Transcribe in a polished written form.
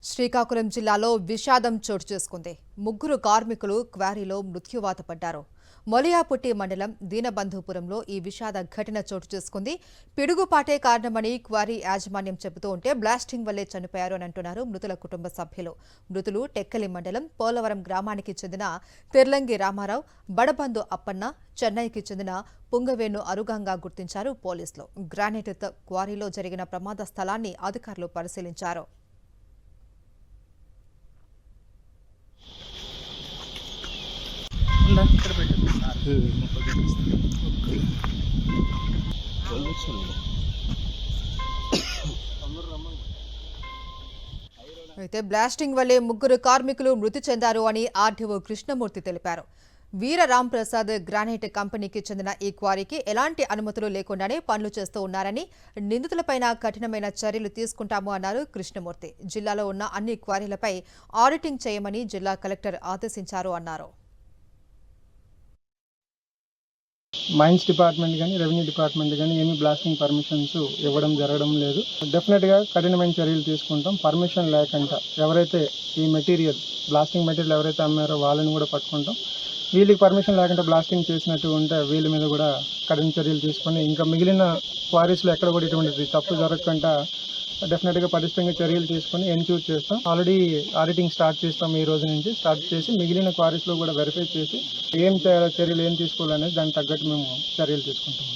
శ్రీకాకుళం జిల్లాలో విషాదం చోటు చేసుకుంది. ముగ్గురు కార్మికులు క్వారీలో మృత్యువాత పడ్డారు. మొలియాపుట్టి మండలం దీనబంధుపురంలో ఈ విషాద ఘటన చోటు చేసుకుంది. పిడుగుపాటే కారణమని క్వారీ యాజమాన్యం చెబుతూ ఉంటే బ్లాస్టింగ్ వల్లే చనిపోయారు అని అంటున్నారు మృతుల కుటుంబ సభ్యులు. మృతులు టెక్కలి మండలం పోలవరం గ్రామానికి చెందిన తెర్లంగి రామారావు, బడబందు అప్పన్న, చెన్నైకి చెందిన పుంగవేణు అరుగంగా గుర్తించారు పోలీసులు. గ్రానైట్ క్వారీలో జరిగిన ప్రమాద స్థలాన్ని అధికారులు పరిశీలించారు. అయితే బ్లాస్టింగ్ వల్లే ముగ్గురు కార్మికులు మృతి చెందారు అని ఆర్డీఓ కృష్ణమూర్తి తెలిపారు. వీర రామ్ ప్రసాద్ గ్రానైట్ కంపెనీకి చెందిన ఈ క్వారీకి ఎలాంటి అనుమతులు లేకుండానే పనులు చేస్తూ ఉన్నారని, నిందితులపైన కఠినమైన చర్యలు తీసుకుంటాము అన్నారు కృష్ణమూర్తి. జిల్లాలో ఉన్న అన్ని క్వారీలపై ఆడిటింగ్ చేయమని జిల్లా కలెక్టర్ ఆదేశించారు అన్నారు. మైన్స్ డిపార్ట్మెంట్ కానీ రెవెన్యూ డిపార్ట్మెంట్ కానీ ఏమీ బ్లాస్టింగ్ పర్మిషన్స్ ఇవ్వడం జరగడం లేదు. డెఫినెట్గా కఠినమైన చర్యలు తీసుకుంటాం. పర్మిషన్ లేకుండా ఎవరైతే ఈ మెటీరియల్ బ్లాస్టింగ్ మెటీరియల్ ఎవరైతే అమ్మారో వాళ్ళని కూడా పట్టుకుంటాం. వీళ్ళకి పర్మిషన్ లేకుండా బ్లాస్టింగ్ చేసినట్టు ఉంటే వీళ్ళ మీద కూడా కఠిన చర్యలు తీసుకొని ఇంకా మిగిలిన క్వారీస్లో ఎక్కడ కూడా ఇటువంటి తప్పు జరగకుండా డెఫినెట్గా పటిష్టంగా చర్యలు తీసుకొని ఎన్ష్యూర్ చేస్తాం. ఆల్రెడీ ఆడిటింగ్ స్టార్ట్ చేస్తాం. ఈ రోజు నుంచి స్టార్ట్ చేసి మిగిలిన క్వారీస్లో కూడా వెరిఫై చేసి ఏం చేయాలో చర్యలు ఏం తీసుకోవాలనేది దానికి తగ్గట్టు మేము చర్యలు తీసుకుంటాం.